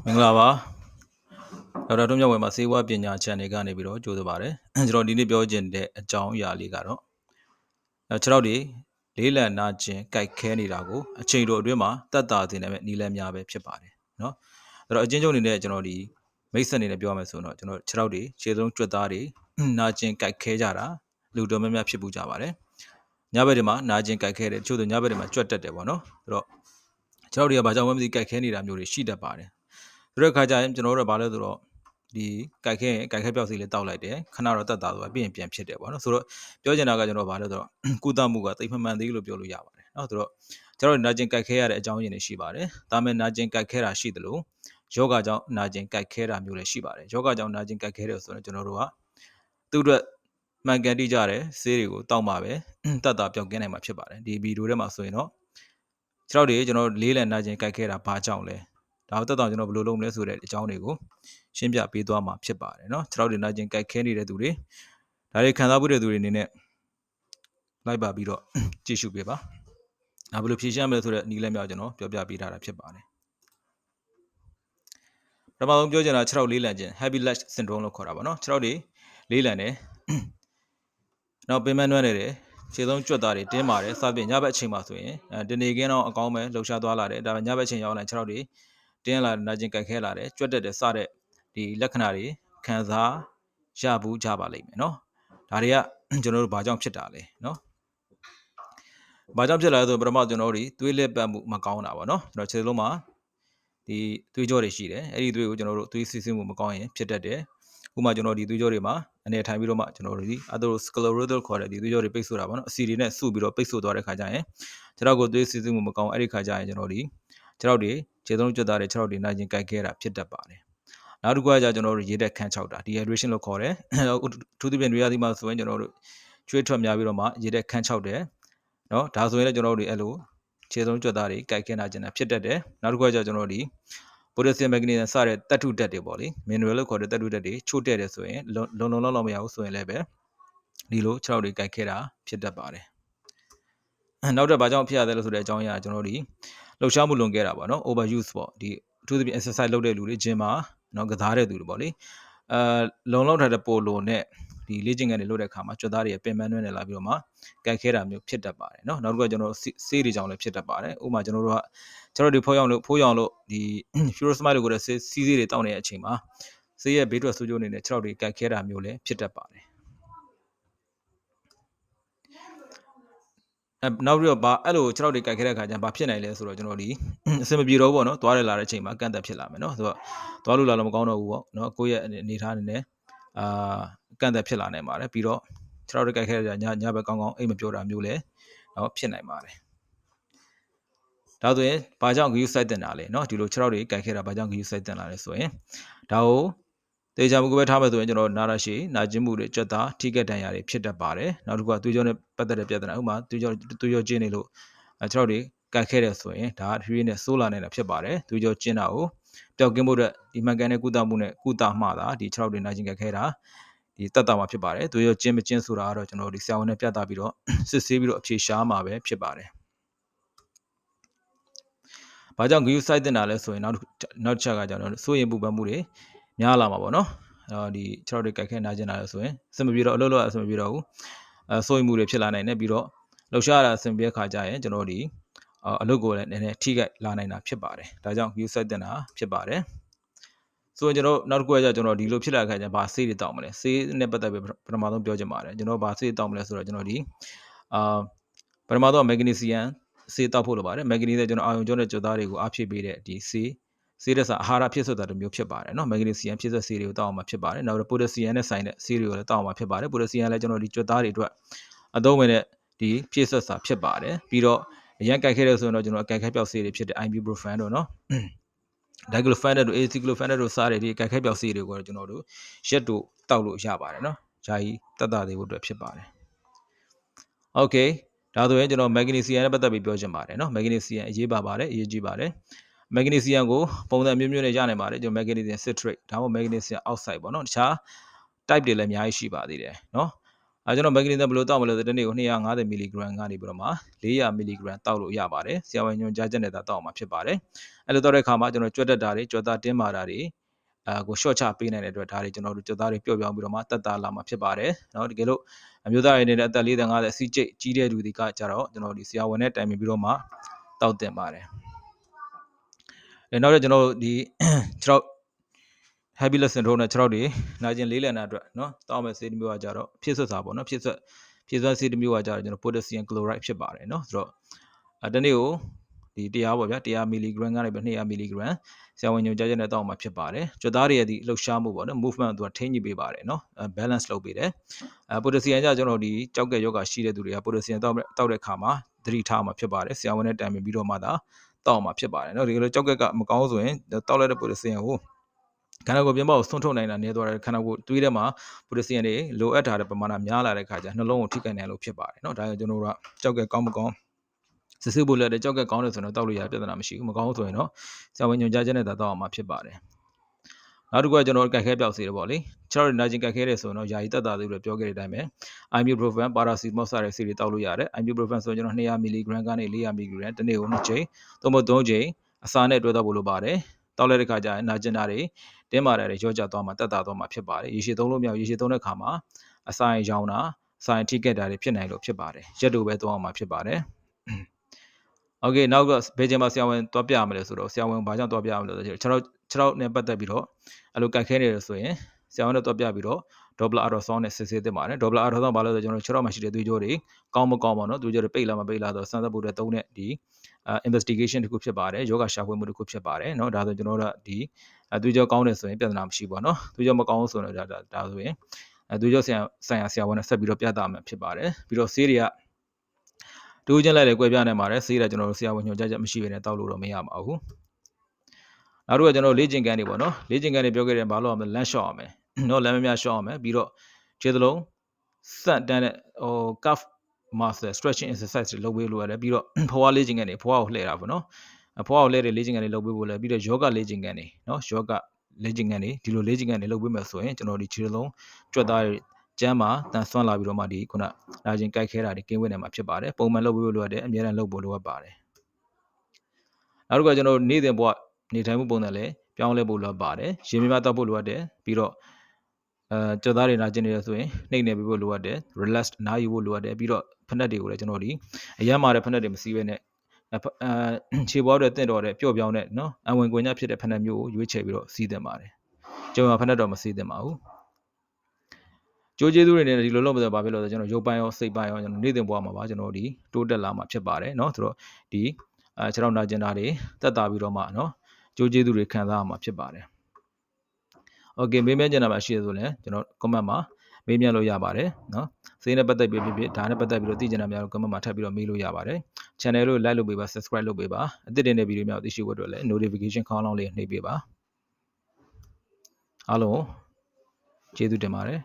မင်္ဂလာပါဒေါက်တာထွန်းမြတ်ဝယ်မှာဆေးဝါးပညာ channel ကနေပြီးတော့ကြိုဆိုပါတယ်ကျွန်တော်ဒီနေ့ပြောချင်တဲ့အကြောင်းအရာလေးကတော့ခြေထောက်တွေလေးလံနာကျင်ကြိုက်ခဲနေတာကိုအချိန်တိုအတွင်းမှာတက်တာတင်တဲ့နီလန်းများပဲဖြစ်ပါတယ်เนาะအဲ့တော့အချင်းချင်းအနေနဲ့ကျွန်တော်ဒီမိတ်ဆက်အနေနဲ့ပြောရမယ်ဆိုတော့ကျွန်တော်ခြေထောက်တွေခြေဆုံးကြွက်သားတွေနာကျင်ကြိုက်ခဲကြတာလူတော်များများဖြစ်ပူကြပါတယ်ညဘက်တွေမှာနာကျင်ကြိုက်ခဲတယ်တချို့ဆိုညဘက်တွေမှာကြွက်တက်တယ်ပေါ့နော်အဲ့တော့ခြေထောက်တွေကဘာကြောင့်မှမသိကြိုက်ခဲနေတာမျိုးတွေရှိတတ်ပါတယ်ဆိုတဲ့အခါကျရင်ကျွန်တော်တို့ကဘာလဲဆိုတော့ဒီကြိုက်ခဲပြောက်စီလေးတောက်လိုက်တယ်ခဏတော့တက်တာဆိုပြီးရင်ပြန်ဖြစ်တယ်ပေါ့နော်ဆိုတော့ပြောချင်တာကကျွန်တော်ဘာလဲဆိုတော့ကုသမှုကသိမမှန်သေးလို့ပြောလို့ရပါတယ်เนาะဆိုတော့ကျွန်တော်နာကျင်ကြိုက်ခဲရတဲ့အကြောင်းရင်းတွေရှိပါတယ်ဒါမဲ့နာကျင်ကြိုက်ခဲတာရှိတယ်လို့ယောဂကြောင့်နာကျင်ကြိုက်ခဲတာမျိုးလည်းရှိပါတယ်ယောဂကြောင့်နာကျင်ကြိုက်ခဲတယ်ဆိုတော့ကျွန်တော်တို့ကသူ့အတွက်မှန်ကန်တိကျတဲ့ဆေးတွေကိုတောက်မှာပဲတက်တာပြောက်ကင်းနိုင်မှာဖြစ်ပါတယ်ဒီဗီဒီယိုထဲမှာဆိုရင်တော့ခြေထောက်တွေကျွန်တော်လေးလံနာကျင်ကြိုက်ခဲတာဘာကြောင့်လဲဒါကိုတက်တော့ကျွန်တော်ဘယ်လိုလုပ်မလဲဆိုတဲ့အကြောင်းတွေကိုရှင်းပြပေးသွားမှာဖြစ်ပါတယ်เนาะခြေထောက်တွေနာကျင်ကြိုက်ခဲနေတဲ့သူတွေဒါတွေခံစားမှုတဲ့သူတွေအနေနဲ့လိုက်ပါပြီးတော့ကြည့်ရှုပေးပါဒါဘယ်လိုဖြေရှင်းမလဲဆိုတဲ့နည်းလမ်းများကျွန်တော်ပြောပြပေးထားတာဖြစ်ပါတယ်ပထမဆုံးပြောချင်တာခြေထောက်လေးလံခြင်း heavy latch syndrome လို့ခေါ်တာပါเนาะခြေထောက်တွေလေးလံတယ်နောက်ပင်မနှွမ်းနေတယ်ခြေဆုံးကြွက်သားတွေတင်းပါတယ်စသဖြင့်ညဘက်အချိန်မှာဆိုရင်တနေခင်းတော့အကောင်းပဲလှုပ်ရှားသွားလာတယ်ဒါပေမဲ့ညဘက်အချိန်ရောက်လာခြေထောက်တွေတင်းလာနာကျင်ကြိုက်ခဲလာတယ်ကြွက်တက်တယ်စတဲ့ဒီလက္ခဏာတွေခံစားရဘူးကြပါလိမ့်မယ်เนาะဒါတွေကကျွန်တော်တို့ဘာကြောင့်ဖြစ်တာလဲเนาะဘာကြောင့်ဖြစ်လာလဲဆိုပထမကျွန်တော်တို့သွေးလက်ပတ်မှုမကောင်းတာပေါ့เนาะကျွန်တော်ခြေလုံးမှာဒီသွေးကြောတွေရှိတယ်အဲ့ဒီသွေးကိုကျွန်တော်တို့သွေးစီးဆင်းမှုမကောင်းရင်ဖြစ်တတ်တယ်ဥပမာကျွန်တော်ဒီသွေးကြောတွေမှာအနေထိုင်ပြီးတော့မှကျွန်တော်တို့ဒီ atherosclerosis ခေါ်တဲ့ဒီသွေးကြောတွေပိတ်ဆို့တာပေါ့နော်အဆီတွေနဲ့စုပြီးတော့ပိတ်ဆို့သွားတဲ့ခါကျရင်ခြေထောက်ကိုသွေးစီးဆင်းမှုမကောင်းအဲ့ဒီခါကျရင်ကျွန်တော်ဒီခြေထောက်တွေခြေသုံးကြွက်သားတွေခြေထောက်တွေနာကျင်ကြိုက်ခဲတာဖြစ်တတ်ပါတယ်နောက်တစ်ခုကကျကျွန်တော်တို့ရေတက်ခန်းချောက်တာ dehydration လို့ခေါ်တယ်ထူးသဖြင့်တွေရသည်မှာဆိုရင်ကျွန်တော်တို့ချွေးထွက်များပြီးတော့မှရေတက်ခန်းချောက်တယ်เนาะဒါဆိုရင်လည်းကျွန်တော်တို့အဲ့လိုခြေသုံးကြွက်သားတွေကြိုက်ခဲနာကျင်တာဖြစ်တတ်တယ်နောက်တစ်ခုကကျကျွန်တော်တို့ဒီပိုတက်ဆီယမ်မက်ဂနီဆီယမ်စတဲ့သတ္တုဓာတ်တွေပေါ့လေမင်နရယ်လို့ခေါ်တဲ့သတ္တုဓာတ်တွေချို့တဲ့တယ်ဆိုရင်လုံလောက်မရဘူးဆိုရင်လည်းပဲဒီလိုခြေထောက်တွေကြိုက်ခဲတာဖြစ်တတ်ပါတယ်နောက်တော့ဘာကြောင့်ဖြစ်ရသလဲဆိုတဲ့အကြောင်းအရာကျွန်တော်တို့ဒီလှုပ်ရှားမှုလွန်ခဲ့တာပေါ့နော် overuse ပေါ့ဒီအထူးသဖြင့် exercise လုပ်တဲ့လူတွေ gym မှာနော်ကစားတဲ့သူတွေပေါ့လေလုံလောက်ထားတဲ့ပိုလိုနဲ့ဒီလေ့ကျင့်ခန်းတွေလုပ်တဲ့အခါမှာကြွက်သားတွေပင်ပန်းနှွမ်းနေလာပြီးတော့မှကြိုက်ခဲတာမျိုးဖြစ်တတ်ပါတယ်เนาะနောက်တစ်ခုကကျွန်တော်ဆေးတွေကြောင့်လည်းဖြစ်တတ်ပါတယ်ဥပမာကျွန်တော်တို့ဒီဖိုးရောင်လို့ဒီ furosemide လို့ခေါ်တဲ့စီးဆေးတွေတောက်နေတဲ့အချိန်မှာဆေးရဲ့ဘေးထွက်ဆိုးကျိုးအနေနဲ့ခြေထောက်တွေကြိုက်ခဲတာမျိုးလည်းဖြစ်တတ်ပါတယ်နောက်ပြီးတော့အဲ့လိုခြေထောက်တွေကြိုက်ခဲတဲ့အခါကျရင်ဘာဖြစ်နိုင်လဲဆိုတော့ကျွန်တော်ဒီအဆင်မပြေတော့ဘူးပေါ့နော်သွားရလာတဲ့အချိန်မှာကန့်သက်ဖြစ်လာမယ်နော်ဆိုတော့သွားလို့လာလို့မကောင်းတော့ဘူးပေါ့နော်ကိုယ့်ရဲ့အနေထားအနေနဲ့ကန့်သက်ဖြစ်လာနိုင်ပါတယ်ပြီးတော့ခြေထောက်တွေကြိုက်ခဲတဲ့ညဘက်ကောင်းအိမ်မပြောတာမျိုးလည်းနော်ဖြစ်နိုင်ပါတယ်ဒါဆိုရင်ဘာကြောင့်ဂရုစိုက်တင်တာလဲเนาะဒီလိုခြေထောက်တွေကြိုက်ခဲတာဘာကြောင့်ဂရုစိုက်တင်လာလဲဆိုရင်ဒါကိုတေချာမှုကိုပဲထားမယ်ဆိုရင်ကျွန်တော်နာရရှိနာကျင်မှုတွေကြက်သားထိကက်တန်ရာတွေဖြစ်တတ်ပါတယ်နောက်တစ်ခုကသွေးကြောနဲ့ပတ်သက်တဲ့ပြဿနာဥပမာသွေးကြောကျင်းနေလို့ခြေထောက်တွေကြိုက်ခဲတယ်ဆိုရင်ဒါဖြည်းဖြည်းနဲ့ဆိုးလာနေတာဖြစ်ပါတယ်သွေးကြောကျင်းတာကိုပျောက်ကင်းဖို့အတွက်ဒီမှန်ကန်တဲ့ကုသမှုနဲ့ကုသမှသာဒီခြေထောက်တွေနာကျင်ကြိုက်ခဲတာဒီတက်တာမှာဖြစ်ပါတယ်သွေးကြောကျင်းမကျင်းဆိုတာကတော့ကျွန်တော်ဒီဆရာဝန်နဲ့ပြသပြီးတော့စစ်ဆေးပြီးတော့အဖြေရှားမှာပဲဖြစ်ပါတယ်ဘာကြောင့်ဂရုစိုက်တင်တာလဲဆိုရင်နောက်တစ်ချက်ကကျတော့စိုးရင်ပူပန်မှုတွေများလာမှာပေါ့နော်ဒီခြေထောက်တွေကြိုက်ခဲနာကျင်လာလို့ဆိုရင်အဆင်မပြေတော့အလုပ်လုပ်ရအဆင်မပြေတော့ဘူးစိုးရင်မှုတွေဖြစ်လာနိုင်တယ်ပြီးတော့လှုပ်ရှားရတာအဆင်ပြေခါကြရင်ကျွန်တော်ဒီအလုပ်ကိုလည်းနည်းနည်းထိခိုက်လာနိုင်တာဖြစ်ပါတယ်ဒါကြောင့်ဂရုစိုက်တင်တာဖြစ်ပါတယ်ဆိုရင်ကျွန်တော်နောက်တစ်ခုကကျွန်တော်ဒီလိုဖြစ်လာခါကျရင်ဘာဆေးတွေတောက်မလဲဆေးနဲ့ပတ်သက်ပြီးပထမဆုံးပြောချင်ပါတယ်ကျွန်တော်ဘာဆေးတောက်မလဲဆိုတော့ကျွန်တော်ဒီပထမဆုံးမက်ဂနီဆီယမ်ဆေးတောက်ဖို့လိုပါတယ်မက်ဂနီဆီယမ်ကျွန်တော်အာယုံကြောနဲ့ကြွက်သားတွေကိုအားဖြည့်ပေးတဲ့ဒီဆေးတဲ့စာအာဟာရဖြစ်ဆွတ်တာမျိုးဖြစ်ပါတယ်เนาะမက်ဂနီဆီယမ်ဖြစ်ဆွတ်ဆေးတွေကိုတောက်အောင်မှာဖြစ်ပါတယ်နောက်ပိုတက်ဆီယမ်နဲ့ဆိုင်တဲ့ဆေးတွေကိုလည်းတောက်အောင်မှာဖြစ်ပါတယ်ပိုတက်ဆီယမ်လည်းကျွန်တော်ဒီကြွက်သားတွေအတွက်အသုံးဝင်တဲ့ဒီဖြစ်ဆွတ်စာဖြစ်ပါတယ်ပြီးတော့အရန်ကြိုက်ခဲတဲ့ဆိုရင်တော့ကျွန်တော်ကြိုက်ခဲပြောက်ဆေးတွေဖြစ်တဲ့ ibuprofen တို့เนาะdiclofenac တို့ aceclofenac တို့စားတဲ့ဒီကြိုက်ခဲပြောက်ဆေးတွေကိုကျွန်တော်တို့ရက်တို့တောက်လို့ရပါတယ်เนาะဂျာကြီးတက်တာတွေကိုအတွက်ဖြစ်ပါတယ်โอเคဒါဆိုရင်ကျွန်တော်မက်ဂနီဆီယမ်နဲ့ပတ်သက်ပြီးပြောချင်ပါတယ်เนาะမက်ဂနီဆီယမ်အရေးပါပါတယ်အရေးကြီးပါတယ်မက်ဂနီဆီယမ်ကိုပုံစံမျိုးနဲ့ရနိုင်ပါတယ်ကျွန်တော်မက်ဂနီဆီယမ် citrate ဒါမှမဟုတ်မက်ဂနီဆီယမ် oxide ပေါ့เนาะတခြား type တွေလည်းအများကြီးရှိပါသေးတယ်เนาะ ကျွန်တော် mechanism ဘယ်လိုတောက်မလဲဆိုတနေ့ကို250 mg ကနေပြီးတော့မှ400 mg တောက်လို့ရပါတယ်ဆရာဝန်ညွှန်ကြားချက်နဲ့တောက်မှာဖြစ်ပါတယ်အဲ့လိုတောက်တဲ့အခါမှာကျွန်တော်ကြွက်တက်တာတွေကြွက်သားတင်းမာတာတွေကိုရှော့ချပေးနိုင်တဲ့အတွက်ဒါတွေကျွန်တော်တို့ကြွက်သားတွေပျော့ပြောင်းပြီးတော့မှတက်တာလာမှာဖြစ်ပါတယ်เนาะတကယ်လို့အမျိုးသားရည်နေတဲ့အသက်40 50စီးကျိတ်ကြီးတဲ့လူတွေကကြတော့ကျွန်တော်ဒီဆရာဝန်နဲ့တိုင်ပင်ပြီးတော့မှတောက်တင်ပါတယ်နောက်တော့ကျွန်တော်ဒီ6 heavy leg syndrome နဲ့6တွေနာကျင်လေးလံတာအတွက်เนาะတောက်မဲ့ဆေးတစ်မျိုးကကြတော့ဖြစ်ဆွတ်စာပေါ့เนาะဖြစ်ဆွတ်ဆေးတစ်မျိုးကကြတော့ကျွန်တော် potassium chloride ဖြစ်ပါတယ်เนาะဆိုတော့တနေ့ကိုဒီတရားပေါ့ဗျာ100 mg ကနေပြီး200 mg ဆရာဝန်ညွှန်ကြားချက်နဲ့တောက်မှာဖြစ်ပါတယ်ကြွက်သားတွေရဲ့ဒီလှုပ်ရှားမှုပေါ့နော် movement သူကထိန်းညှိပေးပါတယ်เนาะ balance လုပ်ပေးတယ်potassium ကြကျွန်တော်ဒီကြောက်ကယောဂရှိတဲ့သူတွေက potassium တောက်တဲ့အခါမှာသတိထားမှာဖြစ်ပါတယ်ဆရာဝန်နဲ့တိုင်ပင်ပြီးတော့မှသာတောက်မှာဖြစ်ပါတယ်เนาะဒီလိုကြောက်ကမကောင်းဆိုရင်တောက်လိုက်တဲ့ potassium ကိုခန္ဓာကိုယ်ပြင်ပကိုဆွန့်ထုတ်နိုင်တာနေသွားတယ်ခန္ဓာကိုယ်တွေးထဲမှာ potassium တွေလိုအပ်တာတဲ့ပမာဏများလာတဲ့ခါကျနှလုံးကိုထိခိုက်နိုင်လို့ဖြစ်ပါတယ်เนาะဒါကြောင့်ကျွန်တော်တို့ကကြောက်ကကောင်းမကောင်းစစ်စစ်ဖို့လည်းကြောက်ကကောင်းတယ်ဆိုတော့တောက်လို့ရပြဿနာမရှိဘူးမကောင်းဆိုရင်တော့ဆရာဝန်ညွှန်ကြားချက်နဲ့တောက်အောင်မှာဖြစ်ပါတယ်နောက်တစ်ခုကကျွန်တော်တို့ကက်ခဲပြောက်စေတယ်ပေါ့လေကျွန်တော်တို့နာကျင်ကက်ခဲတယ်ဆိုရင်တော့ယာယီတက်တာသေးလို့ပြောခဲ့တဲ့အတိုင်းပဲ ibuprofen paracetamol စတဲ့ဆေးတွေတောက်လို့ရတယ် ibuprofen ဆိုရင်ကျွန်တော်200 mg ကနေ400 mg တနေ့ကို2ချိန်သို့မဟုတ်3ချိန်အစာနဲ့တွဲတောက်ဖို့လိုပါတယ်တောက်လိုက်တဲ့ခါကျရင်နာကျင်တာတွေတင်းမာတာတွေရောကြသွားမှာတက်တာသွားမှာဖြစ်ပါတယ်ရေရှည်သုံးလို့မရရေရှည်သုံးတဲ့ခါမှာအစာရင်ရောင်တာအစာရင်ထိခဲ့တာတွေဖြစ်နိုင်လို့ဖြစ်ပါတယ်ရက်တို့ပဲသွားအောင်မှာဖြစ်ပါတယ်โอเคနောက်ကဘယ်ချိန်မှာဆရာဝန်တွားပြမလဲဆိုတော့ဆရာဝန်ဘာကြောင့်တွားပြမလဲဆိုတော့6နဲ့ပတ်သက်ပြီးတော့အဲ့လိုကတ်ခဲနေတယ်ဆိုရင်ဆရာဝန်နဲ့တွားပြပြီးတော့ Doppler ultrasound နဲ့စစ်ဆေးသင့်ပါတယ် Doppler ultrasound ဘာလို့လဲဆိုတော့ကျွန်တော်6မှာရှိတဲ့သွေးကြောတွေကောင်းမကောင်းပါတော့သွေးကြောတွေပိတ်လာမပိတ်လာတော့စမ်းသပ်ဖို့အတွက်သုံးတဲ့ဒီ investigation တစ်ခုဖြစ်ပါတယ်ယောဂရှာဖွေမှုတစ်ခုဖြစ်ပါတယ်เนาะဒါဆိုကျွန်တော်တို့ဒီသွေးကြောကောင်းတယ်ဆိုရင်ပြဿနာမရှိဘူးပေါ့နော်သွေးကြောမကောင်းဆိုရင်ဒါဆိုရင်သွေးကြောဆိုင်ရာဆရာဝန်နဲ့ဆက်ပြီးတော့ပြသမှာဖြစ်ပါတယ်ပြီးတော့ဆေးတွေကတူးချင်းလိုက်လေကွဲပြားနေပါတယ်ဆေးတယ်ကျွန်တော်တို့ဆရာဝန်ညွှန်ကြားချက်မရှိဘဲနဲ့တောက်လို့တော့မရပါဘူးနောက်တစ်ခုကကျွန်တော်လေ့ကျင့်ခန်းတွေပေါ့နော်လေ့ကျင့်ခန်းတွေပြောခဲ့တယ်ဘာလို့အောင်လဲလမ်းလျှော့အောင်မယ်နော်လမ်းမများလျှော့အောင်မယ်ပြီးတော့ခြေသလုံးစက်တန်းတဲ့calf muscle stretching exercise တွေလုပ်ပေးလို့ရတယ်ပြီးတော့ဖွားလေ့ကျင့်ခန်းတွေဖွားကိုလှည့်တာပေါ့နော်ဖွားကိုလှည့်တဲ့လေ့ကျင့်ခန်းတွေလုပ်ပေးဖို့လဲပြီးတော့ယောဂလေ့ကျင့်ခန်းတွေနော်ယောဂလေ့ကျင့်ခန်းတွေဒီလိုလေ့ကျင့်ခန်းတွေလုပ်ပေးမယ်ဆိုရင်ကျွန်တော်ဒီခြေသလုံးကြွက်သားကျမ်းမှာတန်ဆွမ်းလာပြီးတော့မှဒီခုနနာကျင်ကြိုက်ခဲတာတွေကင်းဝေးနိုင်မှာဖြစ်ပါတယ်ပုံမှန်လုပ်ပေးဖို့လိုအပ်တယ်အများအားလုပ်ဖို့လိုအပ်ပါတယ်နောက်တစ်ခုကကျွန်တော်နေ့စဉ်ဘဝနေထိုင်မှုပုံစံလည်းပြောင်းလဲဖို့လိုအပ်ပါတယ်ရေမြများတောက်ဖို့လိုအပ်တယ်ပြီးတော့ကြော်သားတွေနာကျင်နေရဆိုရင်နှိမ့်နေပြီးဖို့လိုအပ်တယ် relax နားယူဖို့လိုအပ်တယ်ပြီးတော့ဖက်နှက်တွေကိုလည်းကျွန်တော်ဒီအရမ်းမာတဲ့ဖက်နှက်တွေမစီးဘဲနဲ့ခြေပွားတွေတင့်တော်တဲ့ပျော့ပြောင်းတဲ့နော်အဝင်ကွင်ညဖြစ်တဲ့ဖက်နှက်မျိုးကိုရွေးချယ်ပြီးတော့စီးသင့်ပါတယ်ကျွန်တော်ဖက်နှက်တော့မစီးသင့်ပါဘူးကြိုးကျေးဇူးတွေနဲ့ဒီလိုလုပ်မယ်ဆိုတော့ဘာဖြစ်လို့လဲဆိုတော့ကျွန်တော်ရုပ်ပိုင်းရောစိတ်ပိုင်းရောကျွန်တော်နေ့စဉ်ဘဝမှာပါကျွန်တော်ဒီတိုးတက်လာမှာဖြစ်ပါတယ်เนาะဆိုတော့ဒီခြေထောက်နာကျင်တာတွေတက်တာပြီးတော့မှเนาะကြိုးကျေးဇူးတွေခံစားရမှာဖြစ်ပါတယ်โอเคမေးမြန်းချင်တာမှရှိရဆိုလည်းကျွန်တော် comment မှာမေးမြန်းလို့ရပါတယ်เนาะဆေးနဲ့ပတ်သက်ပြီးဖြစ်ဒါနဲ့ပတ်သက်ပြီးတော့သိချင်တာများတော့ comment မှာထပ်ပြီးတော့မေးလို့ရပါတယ် channel လို့ like လုပ်ပေးပါ subscribe လုပ်ပေးပါအသစ်တင်တဲ့ဗီဒီယိုများကိုသိရှိဖို့အတွက်လည်း notification ခေါင်းလောင်းလေးနှိပ်ပေးပါအားလုံးကျေးဇူးတင်ပါတယ်